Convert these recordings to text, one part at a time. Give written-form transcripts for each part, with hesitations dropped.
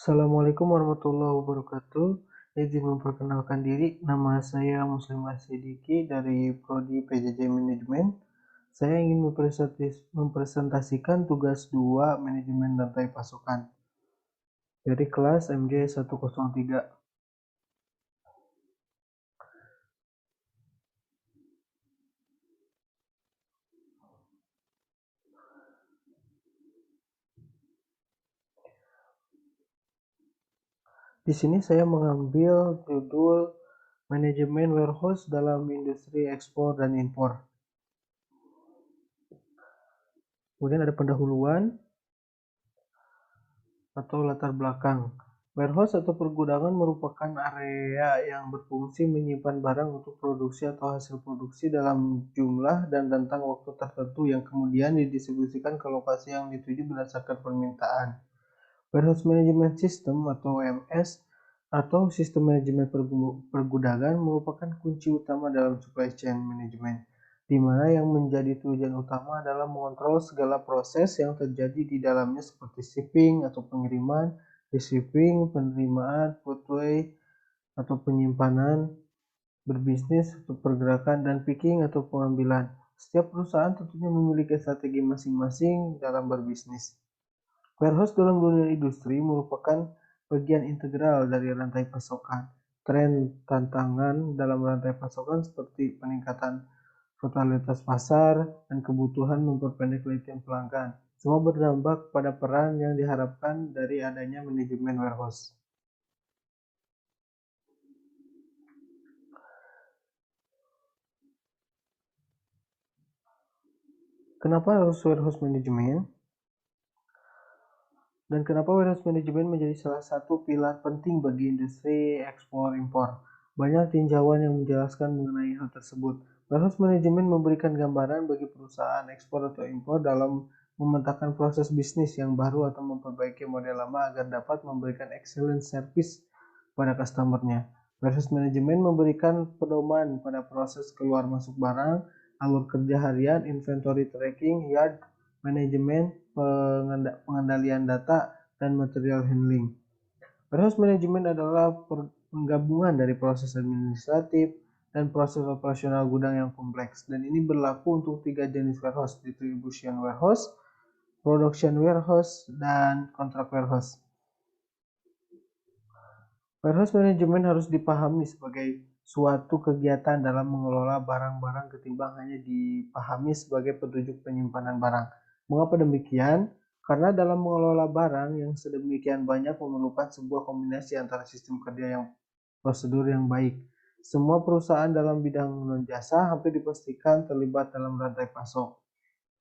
Assalamualaikum warahmatullahi wabarakatuh. Izin memperkenalkan diri, nama saya Muslim Asidiki dari Prodi PJJ Manajemen. Saya ingin mempresentasikan tugas 2 manajemen rantai pasokan dari kelas MJ 103. Di sini saya mengambil judul manajemen warehouse dalam industri ekspor dan impor. Kemudian ada pendahuluan atau latar belakang. Warehouse atau pergudangan merupakan area yang berfungsi menyimpan barang untuk produksi atau hasil produksi dalam jumlah dan rentang waktu tertentu yang kemudian didistribusikan ke lokasi yang dituju berdasarkan permintaan. Warehouse Management System atau WMS atau sistem manajemen pergudangan merupakan kunci utama dalam supply chain management, di mana yang menjadi tujuan utama adalah mengontrol segala proses yang terjadi di dalamnya seperti shipping atau pengiriman, receiving, penerimaan, footway atau penyimpanan, berbisnis atau pergerakan, dan picking atau pengambilan. Setiap perusahaan tentunya memiliki strategi masing-masing dalam berbisnis. Warehouse dalam dunia industri merupakan bagian integral dari rantai pasokan. Tren tantangan dalam rantai pasokan seperti peningkatan totalitas pasar dan kebutuhan memperpendek lifetime pelanggan semua berdampak pada peran yang diharapkan dari adanya manajemen warehouse. Kenapa harus warehouse management? Dan kenapa warehouse management menjadi salah satu pilar penting bagi industri ekspor impor? Banyak tinjauan yang menjelaskan mengenai hal tersebut. Warehouse management memberikan gambaran bagi perusahaan ekspor atau impor dalam memetakan proses bisnis yang baru atau memperbaiki model lama agar dapat memberikan excellent service pada customer-nya. Warehouse management memberikan pedoman pada proses keluar masuk barang, alur kerja harian, inventory tracking, yard manajemen, pengendalian data, dan material handling. Warehouse management adalah penggabungan dari proses administratif dan proses operasional gudang yang kompleks, dan ini berlaku untuk 3 jenis warehouse: distribution warehouse, production warehouse, dan contract warehouse. Warehouse management harus dipahami sebagai suatu kegiatan dalam mengelola barang-barang ketimbang hanya dipahami sebagai petunjuk penyimpanan barang. Mengapa demikian? Karena dalam mengelola barang yang sedemikian banyak memerlukan sebuah kombinasi antara sistem kerja yang prosedur yang baik. Semua perusahaan dalam bidang non-jasa hampir dipastikan terlibat dalam rantai pasok,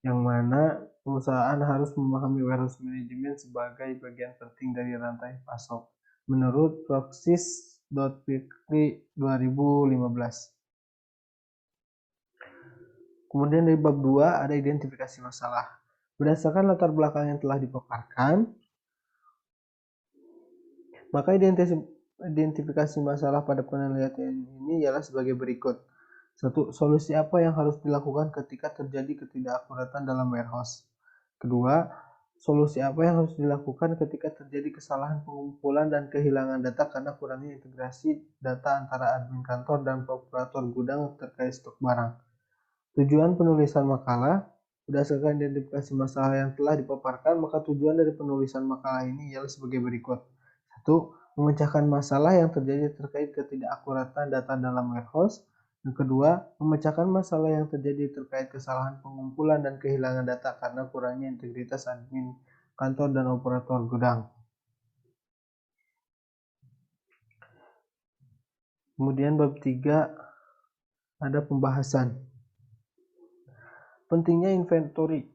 yang mana perusahaan harus memahami warehouse management sebagai bagian penting dari rantai pasok, menurut Praxis.Fikri 2015. Kemudian dari bab 2 ada identifikasi masalah. Berdasarkan latar belakang yang telah dipaparkan, maka identifikasi masalah pada penelitian ini ialah sebagai berikut. 1. Solusi apa yang harus dilakukan ketika terjadi ketidakakuratan dalam warehouse? Kedua, solusi apa yang harus dilakukan ketika terjadi kesalahan pengumpulan dan kehilangan data karena kurangnya integrasi data antara admin kantor dan operator gudang terkait stok barang? Tujuan penulisan makalah. Berdasarkan identifikasi masalah yang telah dipaparkan, maka tujuan dari penulisan makalah ini ialah sebagai berikut. 1. Memecahkan masalah yang terjadi terkait ketidakakuratan data dalam warehouse. Yang kedua, memecahkan masalah yang terjadi terkait kesalahan pengumpulan dan kehilangan data karena kurangnya integritas admin kantor dan operator gudang. Kemudian bab 3 ada pembahasan. Pentingnya inventory.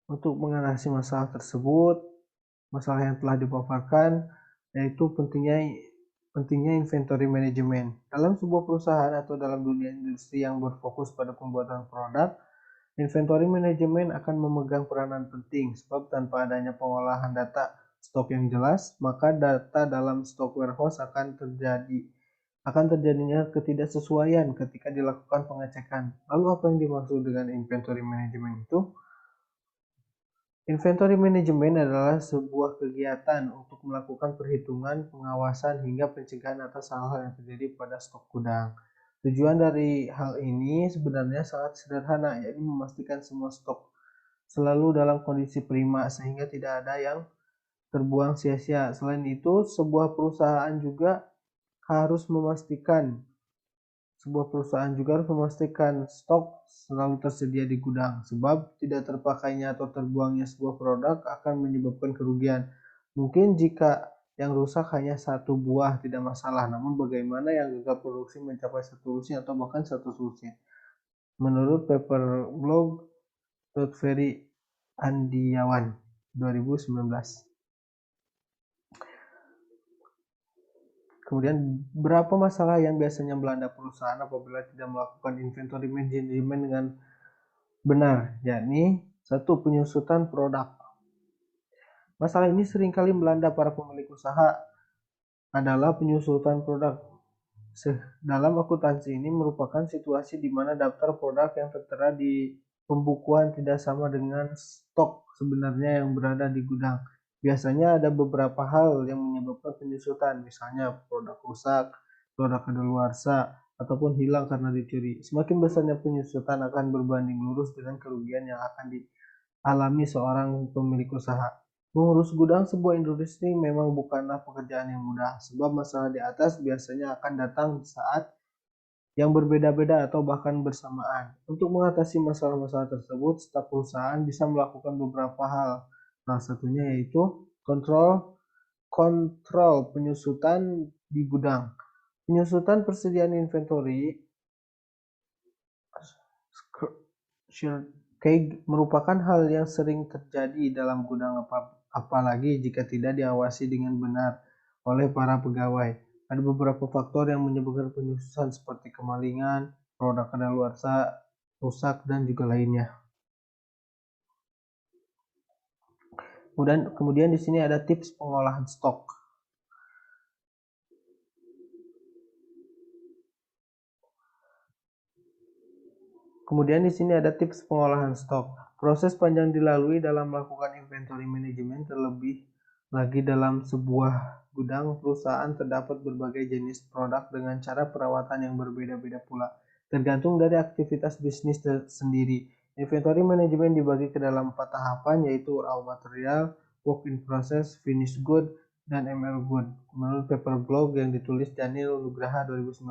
Untuk mengatasi masalah tersebut, masalah yang telah dipaparkan, yaitu pentingnya inventory management. Dalam sebuah perusahaan atau dalam dunia industri yang berfokus pada pembuatan produk, inventory management akan memegang peranan penting, sebab tanpa adanya pengolahan data stok yang jelas, maka data dalam stok warehouse akan terjadinya ketidaksesuaian ketika dilakukan pengecekan. Lalu apa yang dimaksud dengan inventory management itu? Inventory management adalah sebuah kegiatan untuk melakukan perhitungan, pengawasan, hingga pencegahan atas hal-hal yang terjadi pada stok gudang. Tujuan dari hal ini sebenarnya sangat sederhana, yaitu memastikan semua stok selalu dalam kondisi prima sehingga tidak ada yang terbuang sia-sia. Selain itu, harus memastikan sebuah perusahaan juga harus memastikan stok selalu tersedia di gudang, sebab tidak terpakainya atau terbuangnya sebuah produk akan menyebabkan kerugian. Mungkin jika yang rusak hanya satu buah tidak masalah, namun bagaimana yang gagal produksi mencapai satu lusin atau bahkan satu lusin? Menurut paper blog Lutferi Andiawan 2019. Kemudian, berapa masalah yang biasanya melanda perusahaan apabila tidak melakukan inventory management dengan benar, yakni 1. Penyusutan produk. Masalah ini seringkali melanda para pemilik usaha adalah penyusutan produk. Dalam akuntansi ini merupakan situasi di mana daftar produk yang tertera di pembukuan tidak sama dengan stok sebenarnya yang berada di gudang. Biasanya ada beberapa hal yang menyebabkan penyusutan, misalnya produk rusak, produk kadaluarsa, ataupun hilang karena dicuri. Semakin besarnya penyusutan akan berbanding lurus dengan kerugian yang akan dialami seorang pemilik usaha. Mengurus gudang sebuah industri memang bukanlah pekerjaan yang mudah, sebab masalah di atas biasanya akan datang saat yang berbeda-beda atau bahkan bersamaan. Untuk mengatasi masalah-masalah tersebut, staf perusahaan bisa melakukan beberapa hal. Salah satunya yaitu kontrol penyusutan di gudang. Penyusutan persediaan inventory merupakan hal yang sering terjadi dalam gudang, apalagi jika tidak diawasi dengan benar oleh para pegawai. Ada beberapa faktor yang menyebabkan penyusutan seperti kemalingan, produk kadaluarsa, rusak, dan juga lainnya. Kemudian di sini ada tips pengolahan stok. Kemudian di sini ada tips pengolahan stok. Proses panjang dilalui dalam melakukan inventory management, terlebih lagi dalam sebuah gudang perusahaan terdapat berbagai jenis produk dengan cara perawatan yang berbeda-beda pula, tergantung dari aktivitas bisnis sendiri. Inventory management dibagi ke dalam 4 tahapan, yaitu raw material, work in process, finished good, dan ML good, menurut paper blog yang ditulis Daniel Nugraha 2019.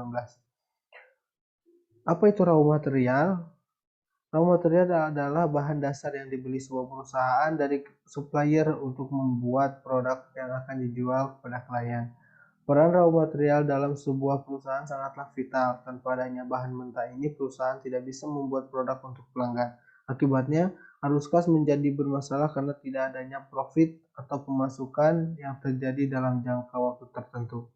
Apa itu raw material? Raw material adalah bahan dasar yang dibeli sebuah perusahaan dari supplier untuk membuat produk yang akan dijual kepada klien. Peran raw material dalam sebuah perusahaan sangatlah vital. Tanpa adanya bahan mentah ini, perusahaan tidak bisa membuat produk untuk pelanggan. Akibatnya, arus kas menjadi bermasalah karena tidak adanya profit atau pemasukan yang terjadi dalam jangka waktu tertentu.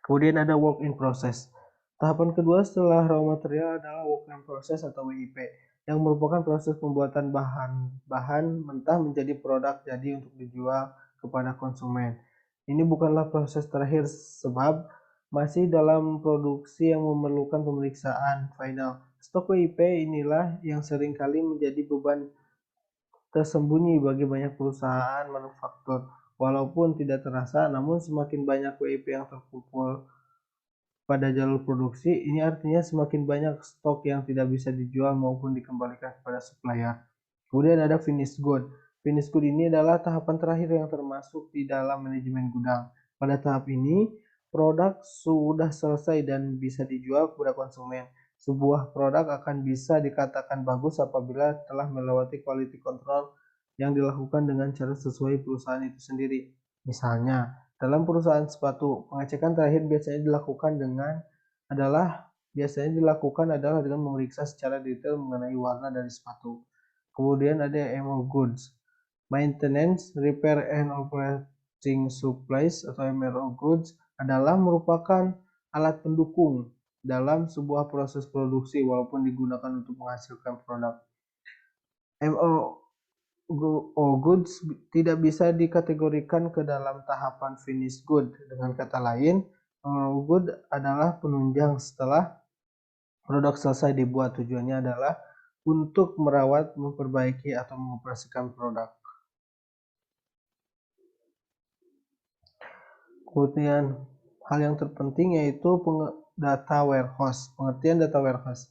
Kemudian ada work in process. Tahapan kedua setelah raw material adalah work in process atau WIP, yang merupakan proses pembuatan bahan mentah menjadi produk jadi untuk dijual kepada konsumen. Ini bukanlah proses terakhir sebab masih dalam produksi yang memerlukan pemeriksaan final. Stok WIP inilah yang seringkali menjadi beban tersembunyi bagi banyak perusahaan manufaktur. Walaupun tidak terasa, namun semakin banyak WIP yang terkumpul pada jalur produksi, ini artinya semakin banyak stok yang tidak bisa dijual maupun dikembalikan kepada supplier. Kemudian ada finished good. Finished good ini adalah tahapan terakhir yang termasuk di dalam manajemen gudang. Pada tahap ini, produk sudah selesai dan bisa dijual kepada konsumen. Sebuah produk akan bisa dikatakan bagus apabila telah melewati quality control yang dilakukan dengan cara sesuai perusahaan itu sendiri. Misalnya, dalam perusahaan sepatu, pengecekan terakhir biasanya dilakukan adalah dengan memeriksa secara detail mengenai warna dari sepatu. Kemudian ada MO goods, maintenance, repair and operating supplies atau MRO goods adalah merupakan alat pendukung dalam sebuah proses produksi walaupun digunakan untuk menghasilkan produk. MRO goods tidak bisa dikategorikan ke dalam tahapan finished good. Dengan kata lain, MRO good adalah penunjang setelah produk selesai dibuat. Tujuannya adalah untuk merawat, memperbaiki, atau mengoperasikan produk. Kemudian hal yang terpenting yaitu data warehouse. Pengertian data warehouse.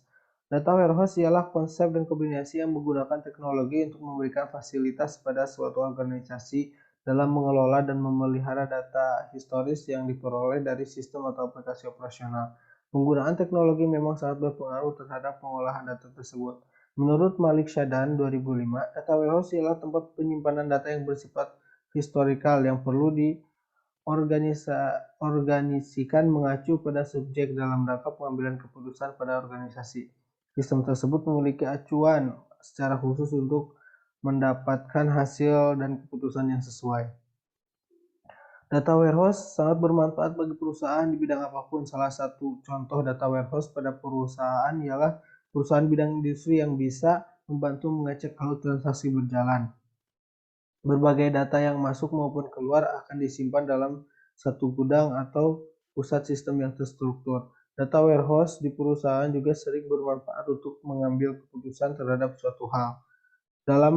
Data warehouse ialah konsep dan kombinasi yang menggunakan teknologi untuk memberikan fasilitas pada suatu organisasi dalam mengelola dan memelihara data historis yang diperoleh dari sistem atau aplikasi operasional. Penggunaan teknologi memang sangat berpengaruh terhadap pengolahan data tersebut. Menurut Malik Shadan 2005, data warehouse ialah tempat penyimpanan data yang bersifat historikal yang perlu organisasikan mengacu pada subjek dalam rangka pengambilan keputusan pada organisasi. Sistem tersebut memiliki acuan secara khusus untuk mendapatkan hasil dan keputusan yang sesuai. Data warehouse sangat bermanfaat bagi perusahaan di bidang apapun. Salah satu contoh data warehouse pada perusahaan ialah perusahaan bidang industri yang bisa membantu mengecek kalau transaksi berjalan. Berbagai data yang masuk maupun keluar akan disimpan dalam satu gudang atau pusat sistem yang terstruktur. Data warehouse di perusahaan juga sering bermanfaat untuk mengambil keputusan terhadap suatu hal. Dalam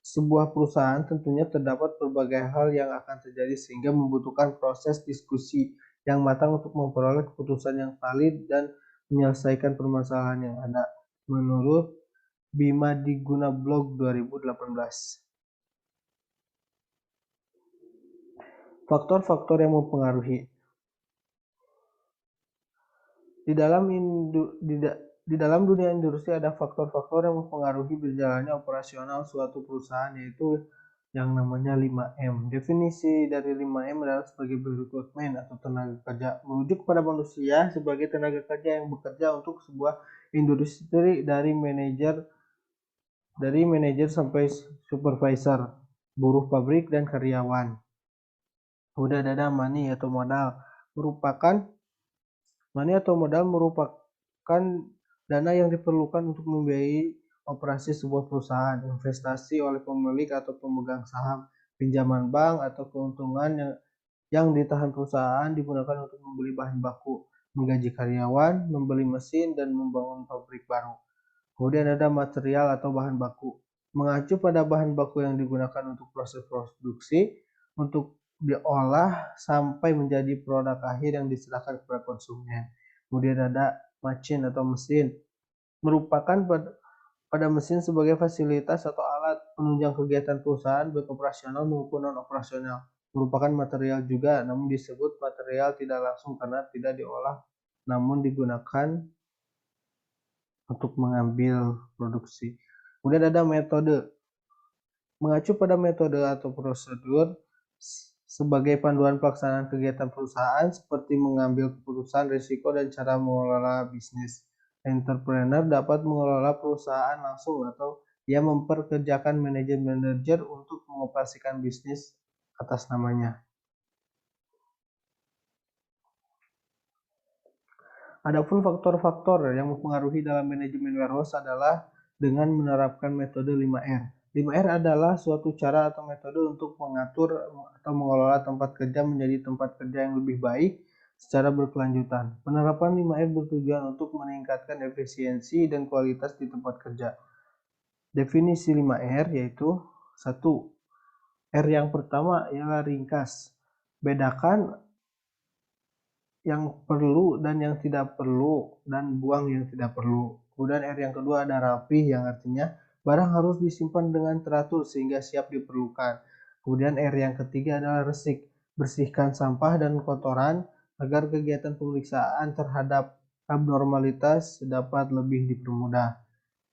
sebuah perusahaan tentunya terdapat berbagai hal yang akan terjadi sehingga membutuhkan proses diskusi yang matang untuk memperoleh keputusan yang valid dan menyelesaikan permasalahan yang ada. Menurut Bima Diguna Blog 2018. Faktor-faktor yang mempengaruhi. Di dalam dunia industri ada faktor-faktor yang mempengaruhi berjalannya operasional suatu perusahaan, yaitu yang namanya 5M. Definisi dari 5M adalah sebagai recruitment atau tenaga kerja, merujuk pada manusia sebagai tenaga kerja yang bekerja untuk sebuah industri dari manajer sampai supervisor, buruh pabrik dan karyawan. Kemudian ada money atau modal merupakan dana yang diperlukan untuk membiayai operasi sebuah perusahaan, investasi oleh pemilik atau pemegang saham, pinjaman bank atau keuntungan yang ditahan perusahaan digunakan untuk membeli bahan baku, menggaji karyawan, membeli mesin, dan membangun pabrik baru. Kemudian ada material atau bahan baku, mengacu pada bahan baku yang digunakan untuk proses produksi untuk diolah sampai menjadi produk akhir yang diserahkan kepada konsumen. Kemudian ada machine atau mesin, merupakan pada mesin sebagai fasilitas atau alat penunjang kegiatan perusahaan baik operasional maupun non-operasional. Merupakan material juga, namun disebut material tidak langsung karena tidak diolah, namun digunakan untuk mengambil produksi. Kemudian ada metode, mengacu pada metode atau prosedur sebagai panduan pelaksanaan kegiatan perusahaan seperti mengambil keputusan, risiko, dan cara mengelola bisnis. Entrepreneur dapat mengelola perusahaan langsung atau ia memperkerjakan manajer untuk mengoperasikan bisnis atas namanya. Adapun faktor-faktor yang mempengaruhi dalam manajemen warehouse adalah dengan menerapkan metode 5R. 5R adalah suatu cara atau metode untuk mengatur atau mengelola tempat kerja menjadi tempat kerja yang lebih baik secara berkelanjutan. Penerapan 5R bertujuan untuk meningkatkan efisiensi dan kualitas di tempat kerja. Definisi 5R yaitu 1. R yang pertama ialah ringkas. Bedakan yang perlu dan yang tidak perlu dan buang yang tidak perlu. Kemudian R yang kedua ada rapih, yang artinya barang harus disimpan dengan teratur sehingga siap diperlukan. Kemudian R yang ketiga adalah resik, bersihkan sampah dan kotoran agar kegiatan pemeriksaan terhadap abnormalitas dapat lebih dipermudah.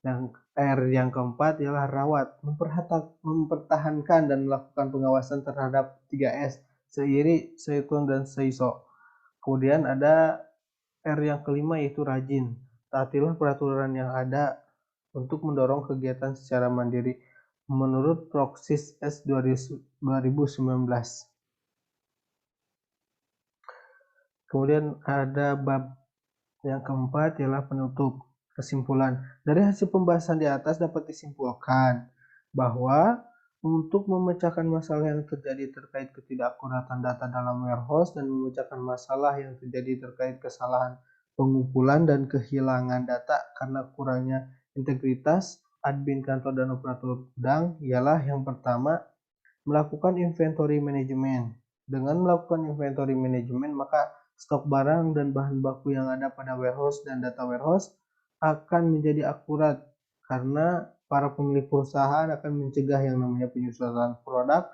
Yang R yang keempat ialah rawat, mempertahankan dan melakukan pengawasan terhadap 3S, seiri, sehitung, dan seiso. Kemudian ada R yang kelima yaitu rajin, taatilah peraturan yang ada untuk mendorong kegiatan secara mandiri menurut Proksis S 2019. Kemudian ada bab yang keempat ialah penutup. Kesimpulan, dari hasil pembahasan di atas dapat disimpulkan bahwa untuk memecahkan masalah yang terjadi terkait ketidakakuratan data dalam warehouse dan memecahkan masalah yang terjadi terkait kesalahan pengumpulan dan kehilangan data karena kurangnya integritas admin kantor dan operator gudang ialah yang pertama, melakukan inventory management. Dengan melakukan inventory management, maka stok barang dan bahan baku yang ada pada warehouse dan data warehouse akan menjadi akurat karena para pemilik perusahaan akan mencegah yang namanya penyusutan produk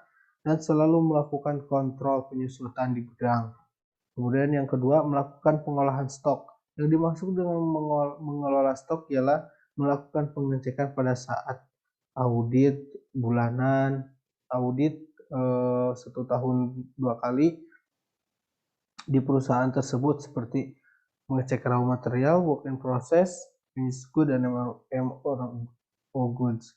dan selalu melakukan kontrol penyusutan di gudang. Kemudian yang kedua, melakukan pengolahan stok. Yang dimaksud dengan mengelola stok ialah melakukan pengecekan pada saat audit bulanan, audit 1 tahun 2 kali di perusahaan tersebut seperti mengecek raw material, work in process, finished good, dan MRO goods.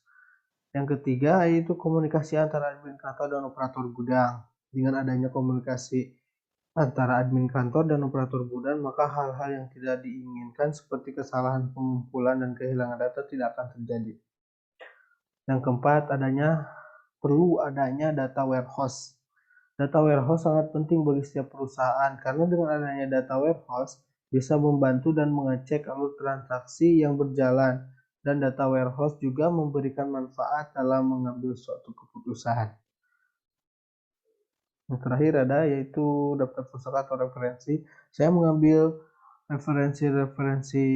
Yang ketiga yaitu komunikasi antara admin kantor dan operator gudang. Dengan adanya komunikasi antara admin kantor dan operator gudang, maka hal-hal yang tidak diinginkan seperti kesalahan pengumpulan dan kehilangan data tidak akan terjadi. Yang keempat, perlu adanya data warehouse. Data warehouse sangat penting bagi setiap perusahaan karena dengan adanya data warehouse bisa membantu dan mengecek alur transaksi yang berjalan, dan data warehouse juga memberikan manfaat dalam mengambil suatu keputusan. Yang terakhir yaitu daftar pusaka atau referensi. Saya mengambil referensi-referensi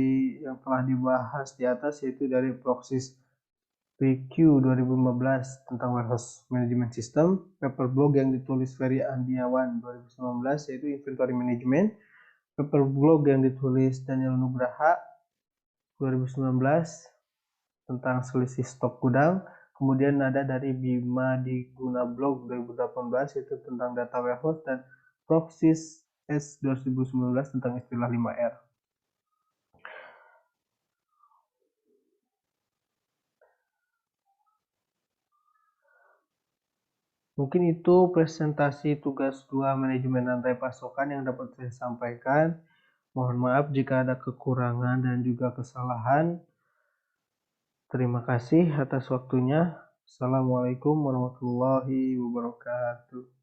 yang telah dibahas di atas, yaitu dari Proxys PQ 2015 tentang Warehouse Management System, paper blog yang ditulis Ferry Andiawan 2019 yaitu Inventory Management, paper blog yang ditulis Daniel Nugraha 2019 tentang selisih stok gudang, kemudian ada dari Bima Diguna Blog 2018 yaitu tentang data warehouse, dan Proxys S 2019 tentang istilah 5R. Mungkin itu presentasi tugas 2 manajemen rantai pasokan yang dapat saya sampaikan. Mohon maaf jika ada kekurangan dan juga kesalahan. Terima kasih atas waktunya. Assalamualaikum warahmatullahi wabarakatuh.